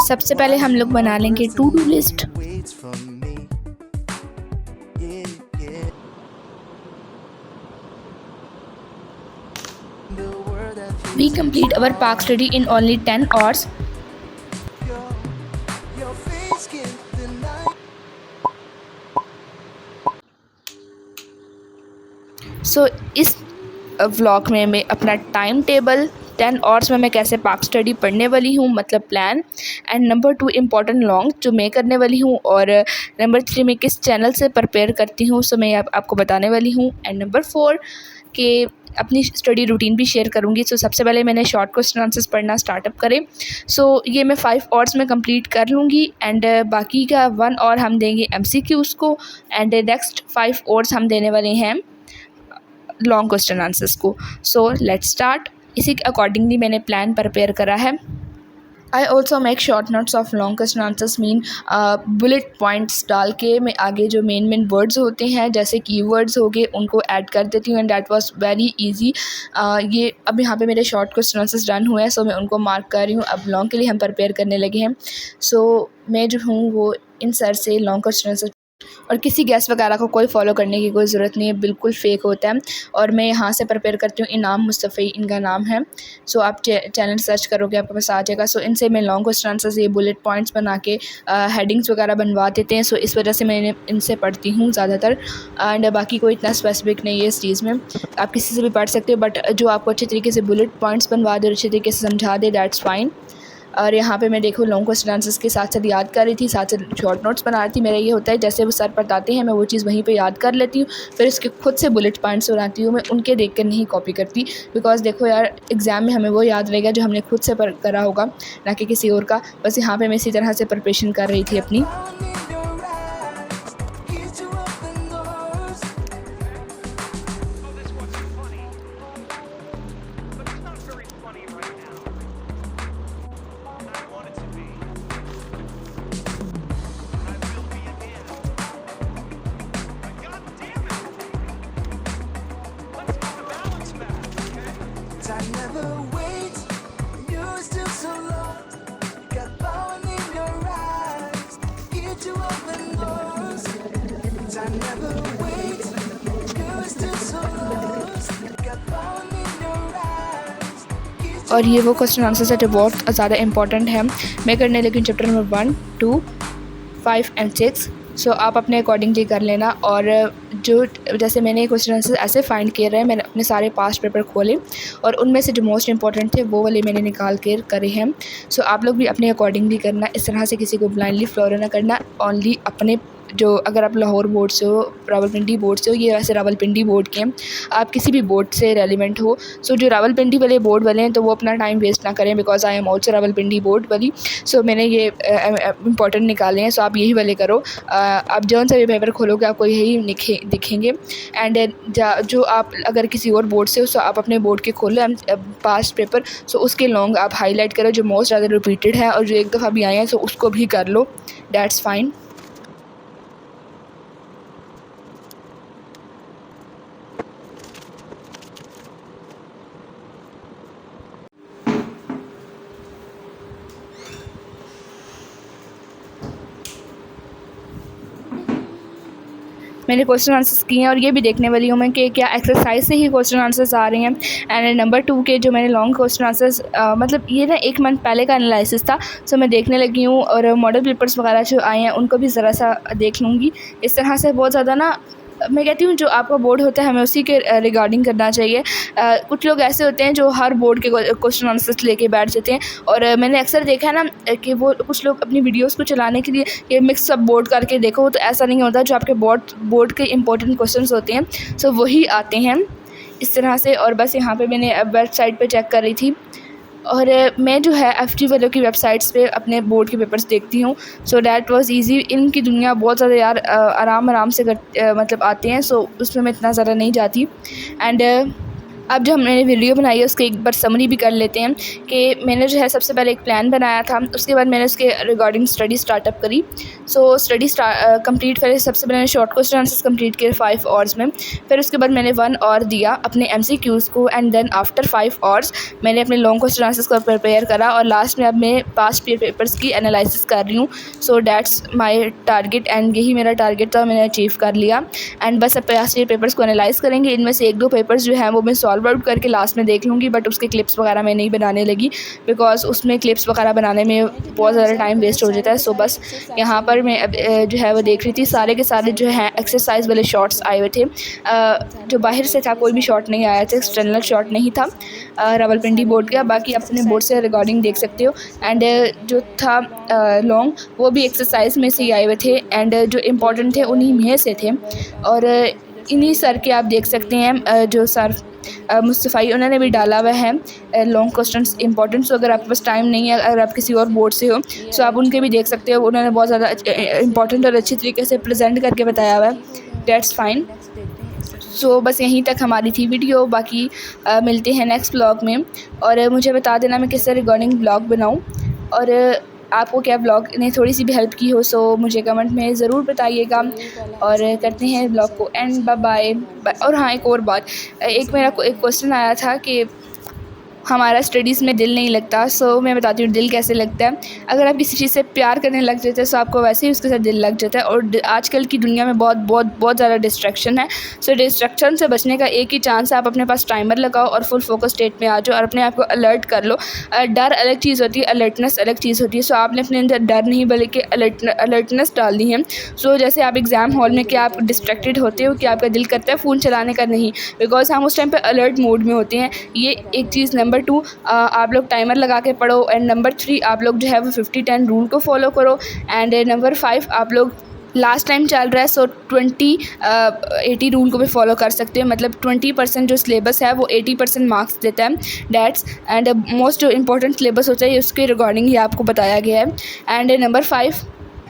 सबसे पहले हम लोग बना लेंगे to do list. We complete our park study in only 10 hours. So इस व्लॉग में मैं अपना टाइम टेबल 10 आवर्स में मैं कैसे पार्क स्टडी पढ़ने वाली हूँ, मतलब plan, and number 2 important long जो मैं करने वाली हूँ, और नंबर 3 मैं किस चैनल से प्रिपेयर करती हूँ, सो मैं आपको बताने वाली हूँ, एंड नंबर 4 कि अपनी स्टडी रूटीन भी शेयर करूँगी। सो सबसे पहले मैंने शॉर्ट क्वेश्चन आंसर्स पढ़ना स्टार्टअप करें। सो ये मैं 5 आवर्स में कंप्लीट कर लूँगी, एंड बाकी का 1 आवर हम देंगे MCQs को, एंड नेक्स्ट 5 आवर्स हम देने वाले हैं लॉन्ग क्वेश्चन आंसर्स को। So let's start. इसी के अकॉर्डिंगली मैंने प्लान प्रिपेयर करा है। I also make short notes of long question answers, mean bullet points डाल के मैं आगे जो मेन वर्ड्स होते हैं जैसे कीवर्ड्स हो गए उनको ऐड कर देती हूँ, and that was very easy. ये अब यहाँ पे मेरे शॉर्ट क्वेश्चन आंसर्स डन हुए हैं, सो मैं उनको मार्क कर रही हूँ। अब लॉन्ग के लिए हम प्रिपेयर करने लगे हैं। सो मैं जो हूँ वो इन सर से लॉन्ग क्वेश्चन आंसर, और किसी गैस वगैरह को कोई फॉलो करने की कोई ज़रूरत नहीं है, बिल्कुल फ़ेक होता है। और मैं यहाँ से प्रिपेयर करती हूँ। इनाम मुस्तफ़ी इनका नाम है। सो आप चैनल सर्च करोगे आपके पास आ जाएगा। सो इनसे मैं लॉन्ग क्वेश्चन आंसर्स ये बुलेट पॉइंट्स बना के हेडिंग्स वगैरह बनवा देते हैं। सो इस वजह से मैंने इनसे पढ़ती हूँ ज़्यादातर, एंड बाकी कोई इतना स्पेसिफिक नहीं है इस चीज़ में, आप किसी से भी पढ़ सकते हो, बट जो आपको अच्छे तरीके से बुलेट पॉइंट्स बनवा दे और अच्छे तरीके से समझा दे, दैट्स फाइन। और यहाँ पे मैं देखो लॉन्ग क्वेश्चन आंसर्स के साथ साथ याद कर रही थी, साथ साथ शॉर्ट नोट्स बना रही थी। मेरा ये होता है जैसे वो सर बताते हैं मैं वो चीज़ वहीं पे याद कर लेती हूँ, फिर उसके खुद से बुलेट पॉइंट्स बनाती हूँ। मैं उनके देख कर नहीं कॉपी करती, बिकॉज देखो यार एग्ज़ाम में हमें वो याद रहेगा जो हमने खुद से करा होगा, ना कि किसी और का। बस यहाँ पर मैं इसी तरह से प्रिपरेशन कर रही थी अपनी। और ये वो क्वेश्चन आंसर्स है जो बहुत ज़्यादा इंपॉर्टेंट है। मैं करने लगी चैप्टर नंबर 1, 2, 5 एंड 6। सो आप अपने अकॉर्डिंगली कर लेना। और जो जैसे मैंने क्वेश्चन आंसर ऐसे फाइंड किए रहे, मैंने अपने सारे पास्ट पेपर खोले और उनमें से जो मोस्ट इंपॉर्टेंट थे वो वाले मैंने निकाल के करे हैं। सो आप लोग भी अपने अकॉर्डिंगली करना, इस तरह से किसी को ब्लाइंडली फॉलो ना करना। ओनली अपने जो, अगर आप लाहौर बोर्ड से हो, रावलपिंडी बोर्ड से हो, ये वैसे रावलपिंडी बोर्ड के हैं, आप किसी भी बोर्ड से रेलिवेंट हो। सो जो रावलपिंडी वाले बोर्ड वाले हैं तो वो अपना टाइम वेस्ट ना करें, because I am also Rawalpindi board वाली। सो मैंने ये इंपॉर्टेंट निकाले हैं, सो आप यही वाले करो। आप जौन सा भी पेपर खोलोगे आपको यही दिखेंगे। एंड जो आप अगर किसी और बोर्ड से हो, सो आप अपने बोर्ड के खोलो पास्ट पेपर, सो उसके लॉन्ग आप हाईलाइट करो जो मोस्ट ज़्यादा रिपीटेड है, और जो एक दफ़ा भी आए हैं सो उसको भी कर लो, दैट्स फाइन। मैंने क्वेश्चन आंसर्स किए हैं, और ये भी देखने वाली हूँ मैं कि क्या एक्सरसाइज से ही क्वेश्चन आंसर्स आ रहे हैं। एंड नंबर 2 के जो मैंने लॉन्ग क्वेश्चन आंसर्स, मतलब ये ना 1 मंथ पहले का एनालिसिस था, सो मैं देखने लगी हूँ, और मॉडल पेपर्स वगैरह जो आए हैं उनको भी ज़रा सा देख लूँगी। इस तरह से बहुत ज़्यादा ना, मैं कहती हूँ जो आपका बोर्ड होता है हमें उसी के रिगार्डिंग करना चाहिए। कुछ लोग ऐसे होते हैं जो हर बोर्ड के क्वेश्चन आंसर्स लेके बैठ जाते हैं, और मैंने अक्सर देखा है ना कि वो कुछ लोग अपनी वीडियोस को चलाने के लिए ये मिक्स अप बोर्ड करके देखो, तो ऐसा नहीं होता। जो आपके बोर्ड के इंपॉर्टेंट क्वेश्चंस होते हैं सो वही आते हैं इस तरह से। और बस यहाँ पे मैंने वेबसाइट पे चेक कर रही थी, और मैं जो है FG वालों की वेबसाइट्स पे अपने बोर्ड के पेपर्स देखती हूँ। So that was easy. इनकी दुनिया बहुत ज़्यादा यार आराम से मतलब आते हैं, सो उसमें मैं इतना ज़्यादा नहीं जाती। एंड अब जो हमने वीडियो बनाई है उसकी एक बार समरी भी कर लेते हैं कि मैंने जो है सबसे पहले एक प्लान बनाया था, उसके बाद मैंने उसके रिगार्डिंग स्टडी स्टार्टअप करी। सो स्टडी कंप्लीट करे, सबसे पहले मैंने शॉर्ट क्वेश्चन आंसर्स कंप्लीट किए 5 आवर्स में। फिर उसके बाद मैंने 1 आवर दिया अपने MCQs को, एंड देन आफ्टर 5 आवर्स मैंने अपने लॉन्ग क्वेश्चन आंसर्स को प्रिपेयर करा, और लास्ट में अब मैं पास्ट ईयर पेपर्स की एनालिसिस कर रही हूँ। So that's my target, and यही मेरा टारगेट था, मैंने अचीव कर लिया। एंड बस अब पास्ट ईयर पेपर्स को एनालाइज़ करेंगे। इनमें से 1-2 पेपर्स जो हैं वो मैं सॉल्व आउट करके लास्ट में देख लूँगी, बट उसके क्लिप्स वगैरह मैं नहीं बनाने लगी, बिकॉज उसमें क्लिप्स वगैरह बनाने में बहुत ज़्यादा टाइम वेस्ट हो जाता है। सो बस यहाँ पर मैं अब जो है वो देख रही थी, सारे के सारे जो हैं एक्सरसाइज वाले शॉट्स आए हुए थे। जो बाहर से था कोई भी शॉट नहीं आया था, एक्सटर्नल शॉट नहीं था रावलपिंडी बोर्ड का। बाकी अपने बोर्ड से रिकॉर्डिंग देख सकते हो। एंड जो था लॉन्ग वो भी एक्सरसाइज में से ही आए हुए थे, एंड जो इम्पोर्टेंट थे उन्हीं में से थे। और इन्हीं सर के आप देख सकते हैं जो सर मुस्तफ़ाई, उन्होंने भी डाला हुआ है लॉन्ग क्वेश्चंस इंपॉर्टेंट। सो अगर आपके पास टाइम नहीं है, अगर आप किसी और बोर्ड से हो, सो आप उनके भी देख सकते हो। उन्होंने बहुत ज़्यादा इंपॉर्टेंट और अच्छी तरीके से प्रेजेंट करके बताया हुआ है। That's fine. सो बस यहीं तक हमारी थी वीडियो। बाकी मिलते हैं नेक्स्ट ब्लॉग में, और मुझे बता देना मैं किस तरह रिकॉर्डिंग ब्लॉग बनाऊँ, और आपको क्या ब्लॉग ने थोड़ी सी भी हेल्प की हो सो मुझे कमेंट में ज़रूर बताइएगा। और करते हैं ब्लॉग को एंड। Bye bye. और हाँ, एक और बात, एक मेरा एक क्वेश्चन आया था कि हमारा स्टडीज़ में दिल नहीं लगता। सो मैं बताती हूँ दिल कैसे लगता है। अगर आप किसी चीज़ से प्यार करने लग जाते हैं सो आपको वैसे ही उसके साथ दिल लग जाता है। और आजकल की दुनिया में बहुत ज़्यादा डिस्ट्रैक्शन है। सो डिस्ट्रैक्शन से बचने का एक ही चांस है, आप अपने पास टाइमर लगाओ और फुल फोकस स्टेट में आ जाओ और अपने आप को अलर्ट कर लो। डर अलग चीज़ होती है, अलर्टनेस अलग चीज़ होती है। सो आपने अपने अंदर डर नहीं बल्कि अलर्टनेस डालनी है। सो जैसे आप एग्ज़ाम हॉल में क्या आप डिस्ट्रैक्टेड होते हो कि आपका दिल करता है फ़ोन चलाने का, नहीं, बिकॉज हम उस टाइम पर अलर्ट मोड में होते हैं। ये एक चीज़। नंबर 2, आप लोग टाइमर लगा के पढ़ो। एंड नंबर 3, आप लोग जो है वो 50-10 रूल को फॉलो करो। एंड नंबर 5, आप लोग लास्ट टाइम चल रहा है सो 20-80 रूल को भी फॉलो कर सकते हो। मतलब 20% जो सिलेबस है वो 80% मार्क्स देता है। डैट्स एंड मोस्ट जो इंपॉर्टेंट सिलेबस होता है उसके रिगार्डिंग ही आपको बताया गया है। एंड नंबर 5,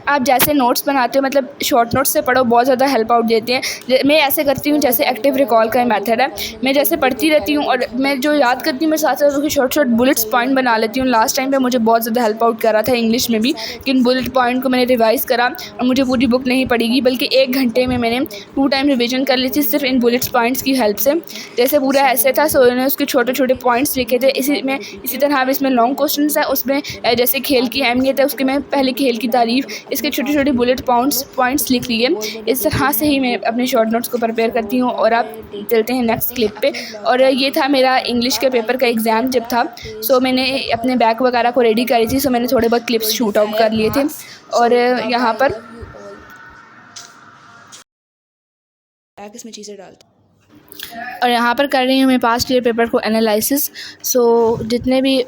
आप जैसे नोट्स बनाते हो, मतलब शॉर्ट नोट्स से पढ़ो, बहुत ज़्यादा हेल्प आउट देते हैं। मैं ऐसे करती हूँ, जैसे एक्टिव रिकॉल का मेथड है, मैं जैसे पढ़ती रहती हूँ और मैं जो याद करती हूँ मैं साथ साथ उसके शॉर्ट बुलेट्स पॉइंट बना लेती हूँ। लास्ट टाइम पे मुझे बहुत ज़्यादा हेल्प आउट करा था इंग्लिश में भी, कि इन बुलेट पॉइंट को मैंने रिवाइज़ करा और मुझे पूरी बुक नहीं पड़ेगी बल्कि 1 घंटे में मैंने 2 टाइम रिविजन कर ली थी सिर्फ इन बुलेट्स पॉइंट्स की हेल्प से। जैसे पूरा ऐसे था सो उन्होंने उसके छोटे छोटे पॉइंट्स लिखे थे। इसी तरह अब इसमें लॉन्ग क्वेश्चन है, उसमें जैसे खेल की अहमियत है उसके मैं पहले खेल की तारीफ़, इसके छोटे छोटे बुलेट पॉइंट्स लिख लिए। इस तरह से ही मैं अपने शॉर्ट नोट्स को प्रिपेयर करती हूँ। और आप चलते हैं नेक्स्ट क्लिप पे। और ये था मेरा इंग्लिश के पेपर का एग्ज़ाम जब था। सो मैंने अपने बैग वगैरह को रेडी करी थी। सो मैंने थोड़े बहुत क्लिप्स शूट आउट कर लिए थे। और यहाँ पर इसमें चीज़ें डालती और यहाँ पर कर रही हूँ मैं पास्ट ईयर पेपर को एनालिसिस। सो जितने भी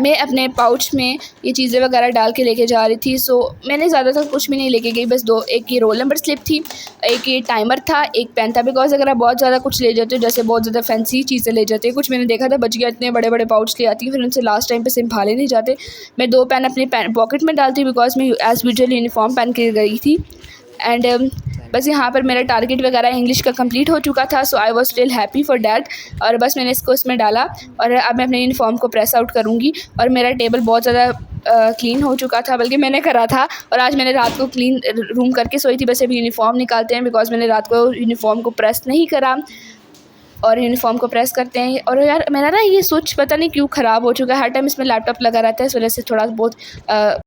मैं अपने पाउच में ये चीज़ें वगैरह डाल के लेके जा रही थी। सो मैंने ज़्यादातर कुछ भी नहीं लेके गई, बस 2, एक ये रोल नंबर स्लिप थी, एक ये टाइमर था, एक पेन था। बिकॉज अगर आप बहुत ज़्यादा कुछ ले जाते हो, जैसे बहुत ज़्यादा फैंसी चीज़ें ले जाते हैं, कुछ मैंने देखा था बच गया, इतने बड़े बड़े पाउच ले आती है, फिर उनसे लास्ट टाइम पे संभाले नहीं जाते। मैं 2 पेन अपने पॉकेट में डालती, बिकॉज मैं एज़ यूजुअल यूनिफॉर्म पहन के गई थी। एंड बस यहाँ पर मेरा टारगेट वगैरह इंग्लिश का कंप्लीट हो चुका था। So I was still happy for that. और बस मैंने इसको इसमें डाला और अब मैं अपने यूनिफॉर्म को प्रेस आउट करूँगी। और मेरा टेबल बहुत ज़्यादा क्लीन हो चुका था, बल्कि मैंने करा था। और आज मैंने रात को क्लीन रूम करके सोई थी। बस अभी यूनिफॉर्म निकालते हैं, बिकॉज मैंने रात को यूनिफॉर्म को प्रेस नहीं करा। और यूनिफॉर्म को प्रेस करते हैं। और यार मेरा ना ये स्विच पता नहीं क्यों ख़राब हो चुका है, हर टाइम इसमें लैपटॉप लगा रहता है, इस वजह से थोड़ा बहुत